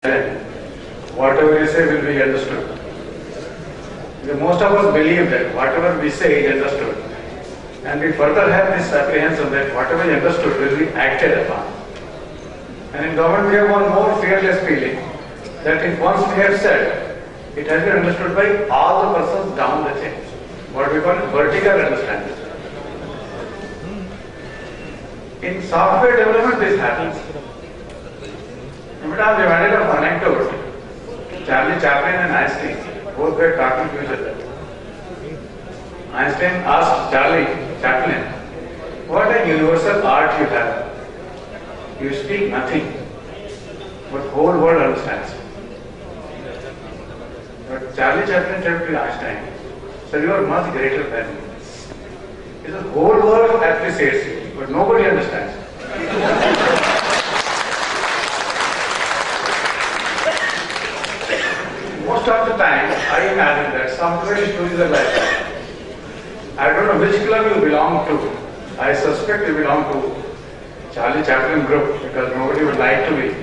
whatever you say will be understood. Because most of us believe that whatever we say is understood. And we further have this apprehension that whatever is understood will be acted upon. And in government we have one more fearless feeling that if once we have said, it has been understood by all the persons down the chain. What we call vertical understanding. In software development this happens. I'm reminded of an anecdote. Charlie Chaplin and Einstein both were talking to each other. Einstein asked Charlie Chaplin, what a universal art you have. You speak nothing, but whole world understands. But Charlie Chaplin said to Einstein, sir, you are much greater than me. He said, the whole world appreciates you, but nobody understands. Most of the time, I imagine that software stories are like that. I don't know which club you belong to. I suspect you belong to Charlie Chaplin group because nobody would like to be.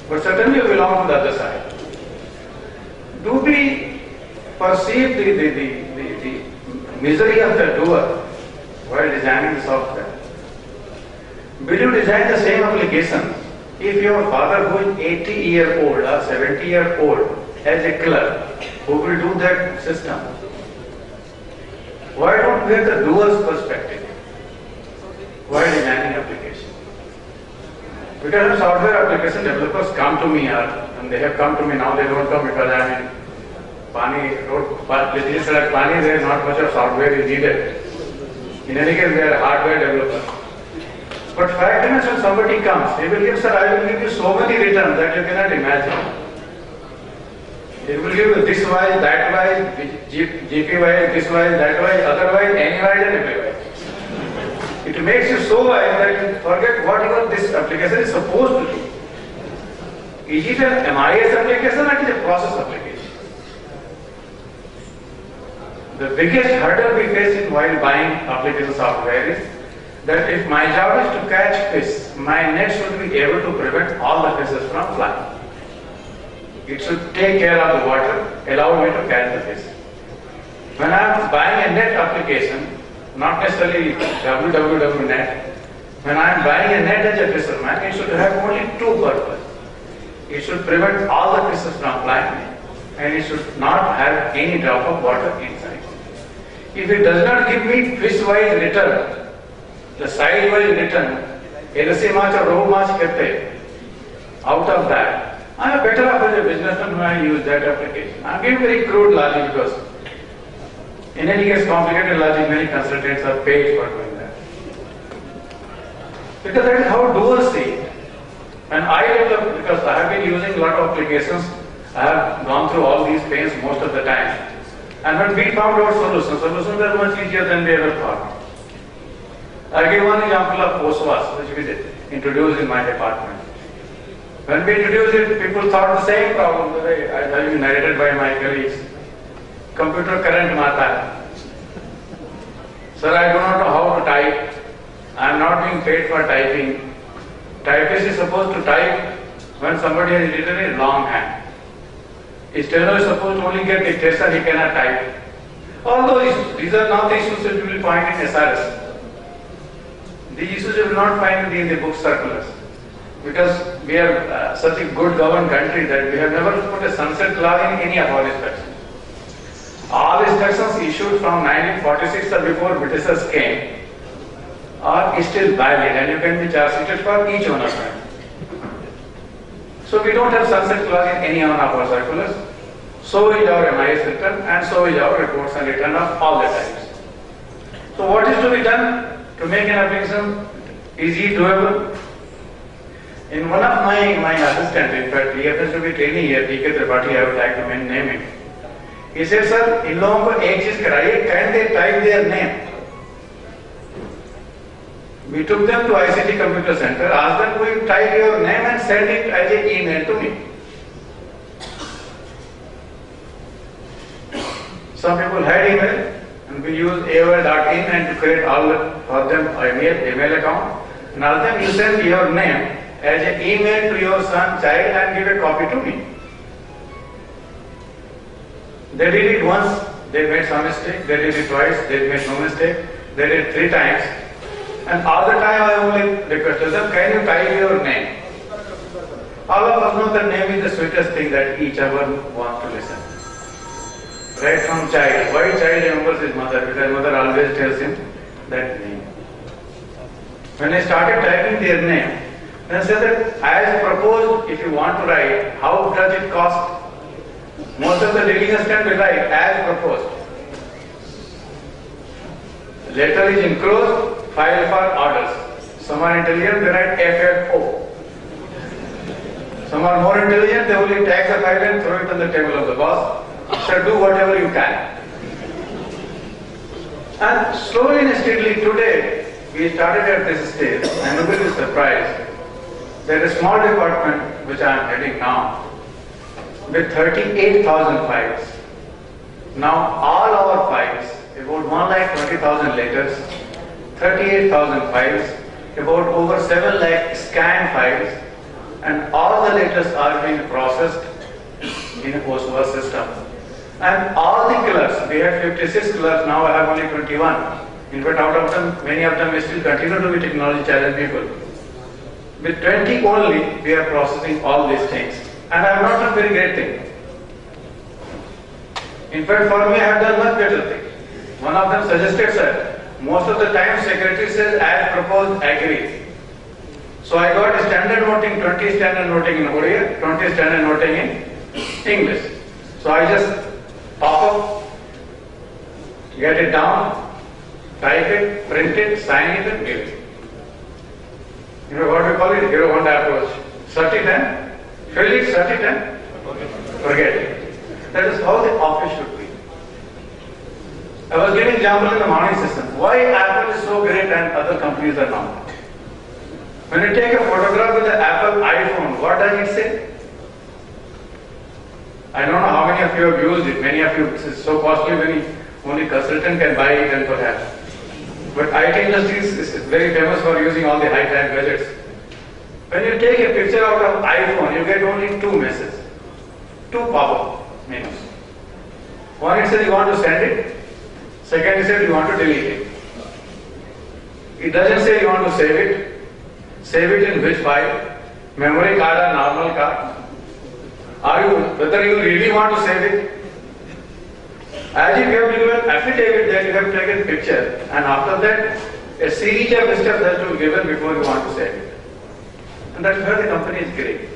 But certainly you belong to the other side. Do we perceive the misery of the doer while designing the software? Will you design the same application if your father who is 80-year-old or 70-year-old as a clerk who will do that system? Why don't we have the doer's perspective while designing application? Because software application developers come to me and they have come to me now, they don't come because I am in Pani road, Pani, there is not much of software is needed. In any case, they are hardware developers. But 5 minutes when somebody comes, he will give, sir, I will give you so many returns that you cannot imagine. It will give you this wise, that wise, GP wise, this wise, that wise, otherwise, any wise and every wise. It makes you so wise that you forget what this application is supposed to do. Is it an MIS application or is it a process application? The biggest hurdle we face while buying application software is that if my job is to catch fish, my net should be able to prevent all the fishes from flying. It should take care of the water, allow me to catch the fish. When I am buying a net application, not necessarily www net, when I am buying a net as a fisherman, it should have only two purposes. It should prevent all the fishes from flying and it should not have any drop of water inside. If it does not give me fish-wise return, the size-wise return, LC much or row much kete, out of that, I am better off as a businessman when I use that application. I am giving very crude logic because in any case complicated logic, many consultants are paid for doing that. Because that is how doers see it. And I develop, because I have been using a lot of applications, I have gone through all these pains most of the time. And when we found out solutions are much easier than we ever thought. I give one example of PostWAS, which we did introduce in my department. When we introduced it, people thought the same problem that I have been narrated by my colleagues. Computer current mata. Sir, I do not know how to type. I am not being paid for typing. Typist is supposed to type when somebody has written a long hand. A steno is supposed to only get dictation, he cannot type. All those issues, these are not the issues that you will find in SRS. These issues you will not find in the book circulars. Because we are such a good governed country that we have never put a sunset clause in any of our instructions. All instructions issued from 1946 or before Britishers came are still valid and you can be charge sheeted for each one of them. So we don't have sunset clause in any one of our circulars. So is our MIS return and so is our reports and return of all the types. So what is to be done to make an application easy, doable? In one of my assistants, in fact, he happens to be training here, Tripathy, I would like to name him. He said, sir, in लोगों को एक चीज कराइए, can they type their name? We took them to ICT Computer Center, asked them to type your name and send it as an email to me. Some people had email and we use AOL.in and to create all for them email account. And ask them, you send your name as an email to your son, child, and give a copy to me. They did it once, they made some mistake. They did it twice, they made no mistake. They did it 3 times. And all the time I only requested them, can you type your name? All of us know that name is the sweetest thing that each one wants to listen. Right from child. Why child remembers his mother? Because mother always tells him that name. When I started typing their name, then I said that as proposed, if you want to write, how does it cost? Most of the dealing assistant will write as proposed. Letter is enclosed, file for orders. Some are intelligent, they write FFO. Some are more intelligent, they only tag the file and throw it on the table of the boss. So do whatever you can. And slowly and steadily today, we started at this stage, and nobody is surprised. There is a small department which I am heading now, with 38,000 files. Now all our files, about 1,20,000 letters, 38,000 files, about over 7 lakh scanned files, and all the letters are being processed in a post-war system. And all the clerks, we had 56 clerks, now I have only 21. In fact, out of them, many of them still continue to be technology challenged people. With 20 only, we are processing all these things. And I have not done very great thing. In fact, for me, I have done much better thing. One of them suggested, sir, most of the time Secretary says, as proposed, agree. So I got a standard noting, 20 standard noting in Odia, 20 standard noting in English. So I just pop up, get it down, type it, print it, sign it, and give it. You know what we call it? Hero Honda approach. Set it and fill it, set it and forget it. That is how the office should be. I was giving example in the morning system. Why Apple is so great and other companies are not? When you take a photograph with the Apple iPhone, what does it say? I don't know how many of you have used it. Many of you, it's so costly when only consultant can buy it and perhaps. But IT industry is very famous for using all the high-tech gadgets. When you take a picture out of iPhone, you get only 2 messages. 2 pop-up menus. One, it says you want to send it. Second, it says you want to delete it. It doesn't say you want to save it. Save it in which file? Memory card or normal card? Whether you really want to save it? As if you have given affidavit that you have taken picture, and after that, a series of steps has to be given before you want to save it. And that's where the company is great.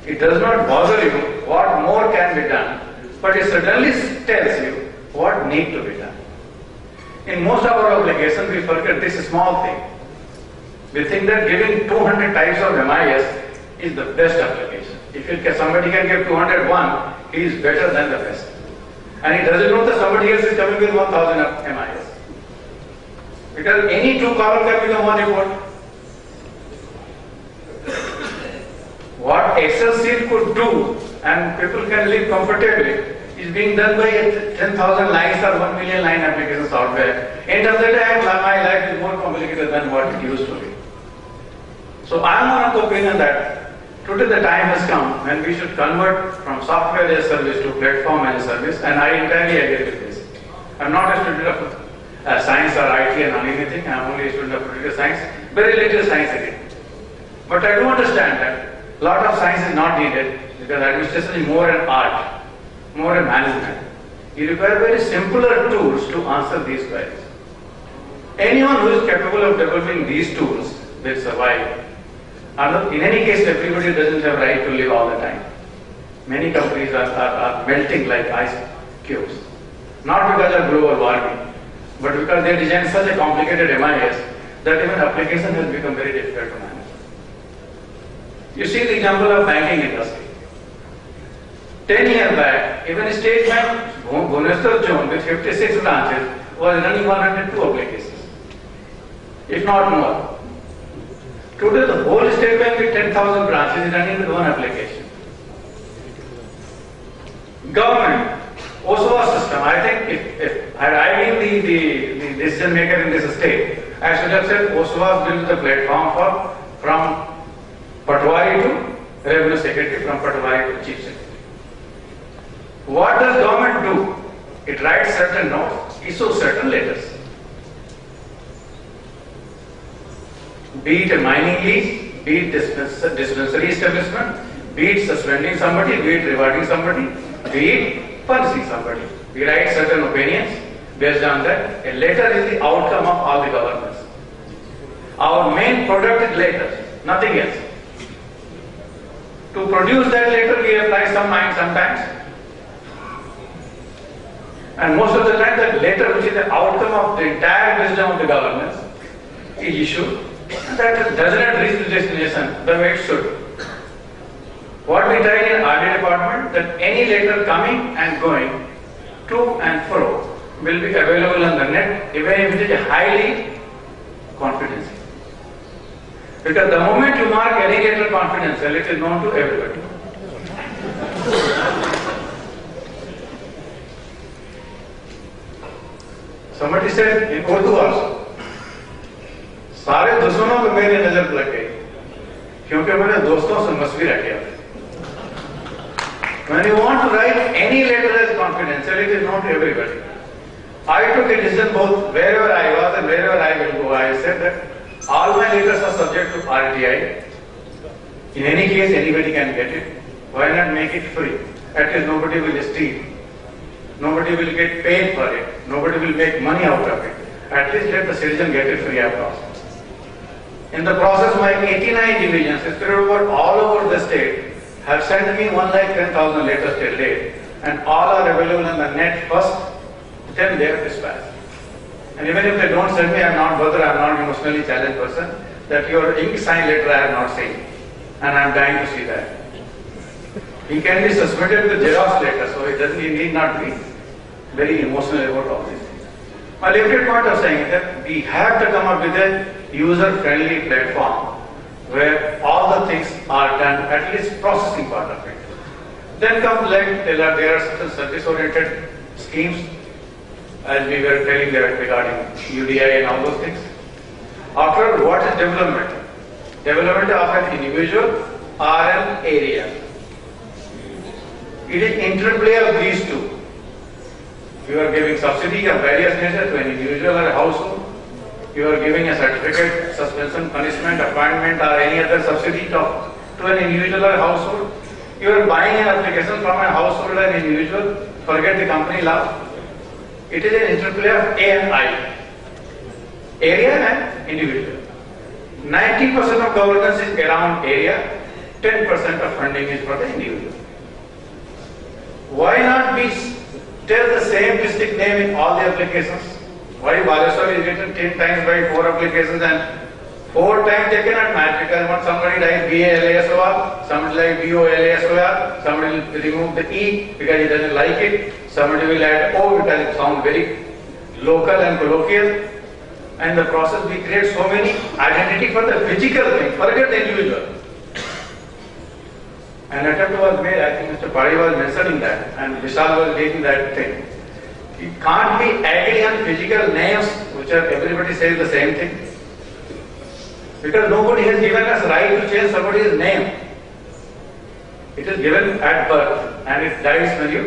It does not bother you what more can be done, but it certainly tells you what needs to be done. In most of our applications, we forget this small thing. We think that giving 200 types of MIS is the best application. If somebody can give 201, he is better than the best. And he doesn't know that somebody else is coming with 1000 MIS. Because any 2 column can become 1 report. What Excel sheet could do, and people can live comfortably, is being done by 10,000 lines or 1 million line application software. End of the day, my life is more complicated than what it used to be. So I am of the opinion that today the time has come when we should convert from software as a service to platform as a service, and I entirely agree with this. I am not a student of science or IT and anything, I am only a student of political science, very little science again. But I do understand that a lot of science is not needed because administration is more an art, more a management. You require very simpler tools to answer these queries. Anyone who is capable of developing these tools will survive. And in any case, everybody doesn't have right to live all the time. Many companies are melting like ice cubes. Not because of global warming, but because they design such a complicated MIS that even application has become very difficult to manage. You see the example of banking industry. 10 years back, even a state bank, Bhubaneswar zone with 56 branches was running 102 applications, if not more. Today, the whole state bank with 10,000 branches is running with 1 application. Government, OSOA system, I think if had I been the decision maker in this state, I should have said OSOA built the platform from Patwari to Revenue Secretary, from Patwari to Chief Secretary. What does government do? It writes certain notes, issues certain letters. Be it a mining lease, be it dispensary establishment, be it suspending somebody, be it rewarding somebody, be it punishing somebody. We write certain opinions. Based on that, a letter is the outcome of all the governments. Our main product is letters, nothing else. To produce that letter, we apply some mind sometimes. And most of the time, that letter, which is the outcome of the entire wisdom of the governments, is issued. And that does not reach the destination the way it should. What we try in our department, that any letter coming and going, to and fro, will be available on the net, even if it is highly confidential. Because the moment you mark any letter confidential, it is known to everybody. Somebody said in Urdu also, सारे दुश्मनों को मेरी नजर लग गई क्योंकि मैंने दोस्तों से मशवरा किया. When you want to write any letter as confidential, it is known to everybody. I took a decision both wherever I was and wherever I will go. I said that all my letters are subject to RTI. In any case, anybody can get it. Why not make it free? At least nobody will steal. Nobody will get paid for it. Nobody will make money out of it. At least let the citizen get it free of cost. In the process, my 89 divisions spread over all over the state have sent me 1,10,000 letters till date, and all are available on the net first, then they are dispatched. And even if they don't send me, I am not bothered, I am not an emotionally challenged person, that your ink signed letter I have not seen, and I am dying to see that. He can be suspended with Xerox letter, so he need not be very emotional about all this. My limited point of saying is that we have to come up with a user-friendly platform where all the things are done, at least processing part of it. Then comes like there are certain service-oriented schemes, as we were telling that regarding UDI and all those things. After, what is development? Development of an individual or an area. It is interplay of these two. You are giving subsidy of various nature to an individual or a household. You are giving a certificate, suspension, punishment, appointment or any other subsidy to an individual or a household. You are buying an application from a household or an individual, forget the company law. It is an interplay of A and I. Area and individual. 90% of governance is around area, 10% of funding is for the individual. Why not we tell the same district name in all the applications? Why Baleswar is written 10 times by 4 applications and 4 times they cannot match, because when somebody writes BALASOR, somebody like BOLASOR, somebody will remove the E because he doesn't like it, somebody will add O because it sounds very local and colloquial. And in the process we create so many identity for the physical thing, forget the individual. An attempt was made, I think Mr. Pari was mentioning that, and Vishal was taking that thing. You can't be agreeing on physical names which are everybody says the same thing. Because nobody has given us right to change somebody's name. It is given at birth and it dies when you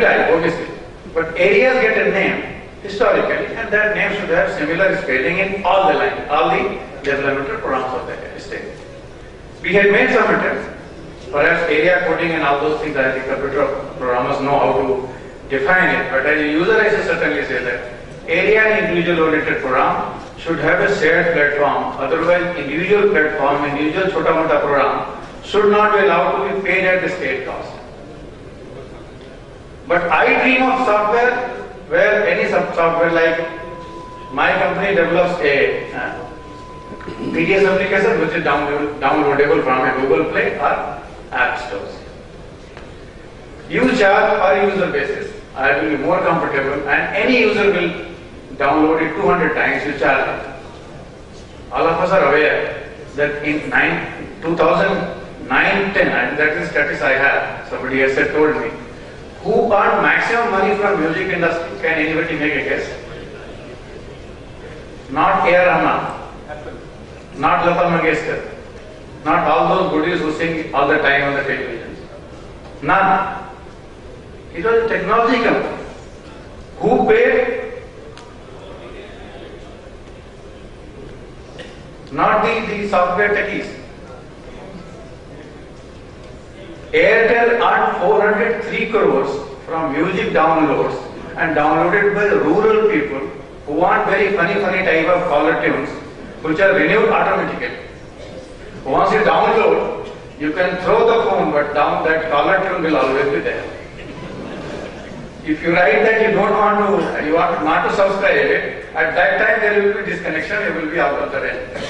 die, obviously. But areas get a name historically, and that name should have similar spelling in all the developmental programs of the state. We had made some attempts, perhaps area coding and all those things. I think computer programmers know how to define it. But as a user, I should certainly say that area and individual-oriented program should have a shared platform. Otherwise, individual platform, individual chota-mota program should not be allowed to be paid at the state cost. But I dream of software where any software like my company develops a PDS application which is downloadable from a Google Play or App Stores. You charge per user basis. I will be more comfortable, and any user will download it 200 times, you charge it. All of us are aware that in 2009-10, and that is status I have, somebody has told me, who earned maximum money from music industry? Can anybody make a guess? Not A.R. Rahman. not Lata Mangeshkar, not all those goodies who sing all the time on the television. None. It was a technology company. Who paid? Not the software techies. Airtel earned 403 crores from music downloads and downloaded by the rural people who want very funny type of caller tunes which are renewed automatically. Once you download, you can throw the phone, but down that caller tune will always be there. If you write that you want not to subscribe it, at that time there will be disconnection, you will be out of the range.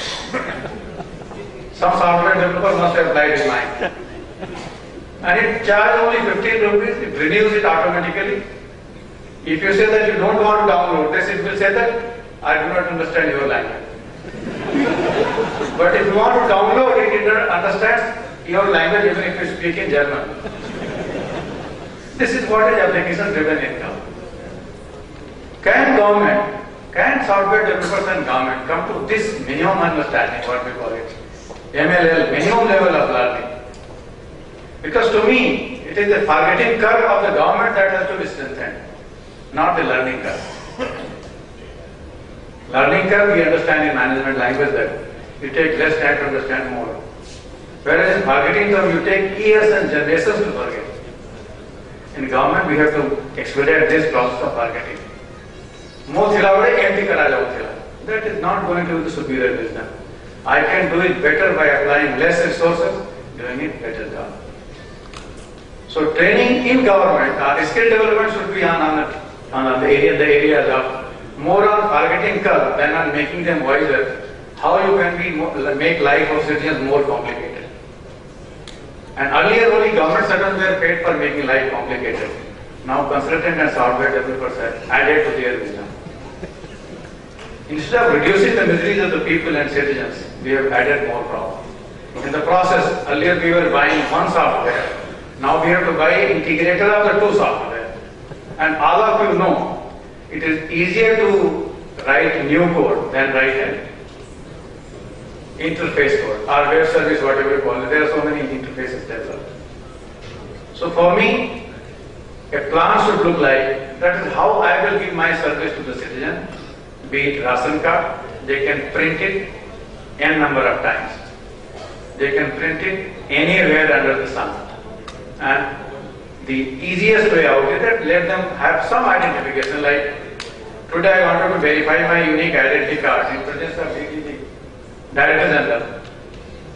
Some software developer must have applied his mind. And it charges only 15 rupees, it renews it automatically. If you say that you don't want to download this, it will say that I do not understand your language. But if you want to download it, it understands your language even if you speak in German. This is what is application-driven income. Can software developers and government come to this minimum understanding, what we call it, MLL, minimum level of learning? Because to me, it is the forgetting curve of the government that has to be strengthened, not the learning curve. Learning curve we understand in management language that you take less time to understand more. Whereas in forgetting curve you take years and generations to forget. In government we have to expedite this process of forgetting. That is not going to be the superior wisdom. I can do it better by applying less resources, doing it better job. So training in government, skill development should be on the areas of more on forgetting curve than on making them wiser. How you can make life of citizens more complicated. And earlier only government servants were paid for making life complicated. Now consultant and software developers have added to their wisdom. Instead of reducing the miseries of the people and citizens, we have added more problems. In the process, earlier we were buying one software. Now we have to buy integrator of the two software. And all of you know, it is easier to write new code than write an interface code or web service, whatever you call it. There are so many interfaces developed. So for me, a plan should look like, that is how I will give my service to the citizen, be it ration card, they can print it n number of times. They can print it anywhere under the sun. And the easiest way out is that let them have some identification, like today I wanted to verify my unique identity card in presence of the Director General.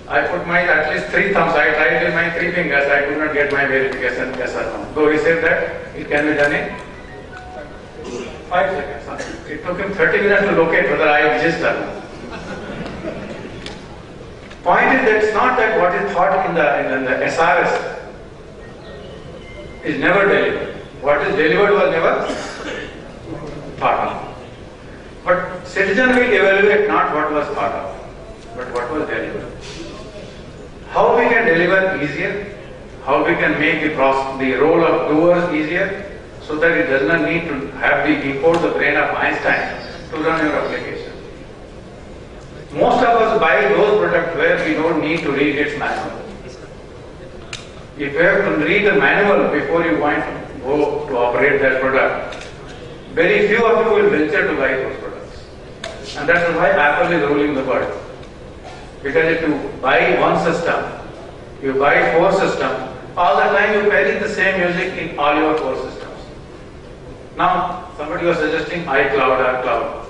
I put my at least 3 thumbs, I tried with my 3 fingers, I could not get my verification, yes or no. So he said that it can be done in 5 seconds. It took him 30 minutes to locate whether I exist or not. Point is that it's not that what is thought in the SRS is never delivered. What is delivered was never thought of. But citizen will evaluate not what was thought of, but what was delivered. How we can deliver easier, how we can make the role of doers easier, so that it does not need to have the import the brain of Einstein to run your application. Most of us buy those products where we don't need to read its manual. If you have to read the manual before you want to go to operate that product, very few of you will venture to buy those products. And that's why Apple is ruling the world. Because if you buy one system, you buy 4 systems, all the time you carry the same music in all your 4 systems. Now, somebody was suggesting iCloud or cloud.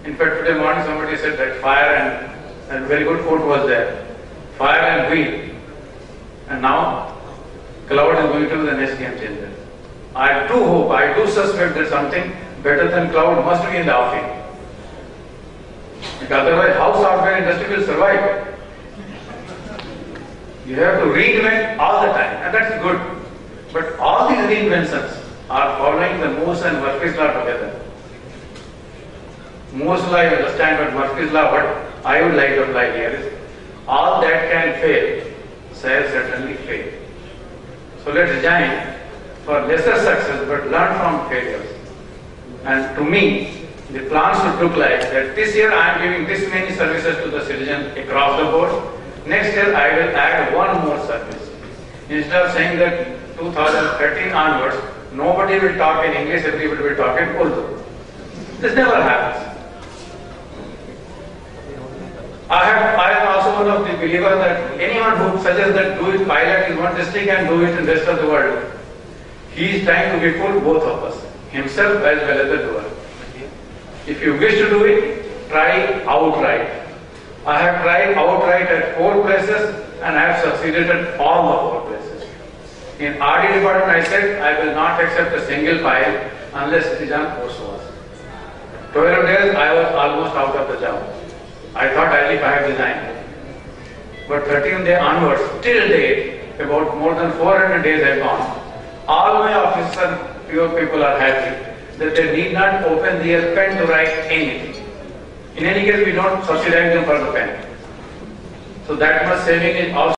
In fact, today morning somebody said that fire and very good quote was there, fire and wheel. And now, cloud is going to be the next game changer. I do hope, I do suspect that something better than cloud must be in the offing. Because otherwise, how software industry will survive? You have to reinvent all the time, and that's good. But all these reinventions are following the Moore's and Murphy's law together. Moore's law I understand, but Murphy's law, what I would like to apply here is, all that can fail shall certainly fail. So let's design for lesser success, but learn from failures. And to me, The plan should look like that this year I am giving this many services to the citizen across the board. Next year I will add one more service. Instead of saying that 2013 onwards, nobody will talk in English, everybody will talk in Urdu. This never happens. I am also one of the believers that anyone who suggests that do it pilot in one district and do it in the rest of the world, he is trying to befool both of us, himself as well as the doer. If you wish to do it, try outright. I have tried outright at 4 places and I have succeeded at all the 4 places. In RD department I said I will not accept a single file unless it is on OSWAS. 12 days I was almost out of the job. I thought I'll if I have resigned. But 13th day onwards, till date, about more than 400 days have gone. All my officers, pure people are happy that they need not open their pen to write anything. In any case, we don't subsidize them for the pen. So that much saving is also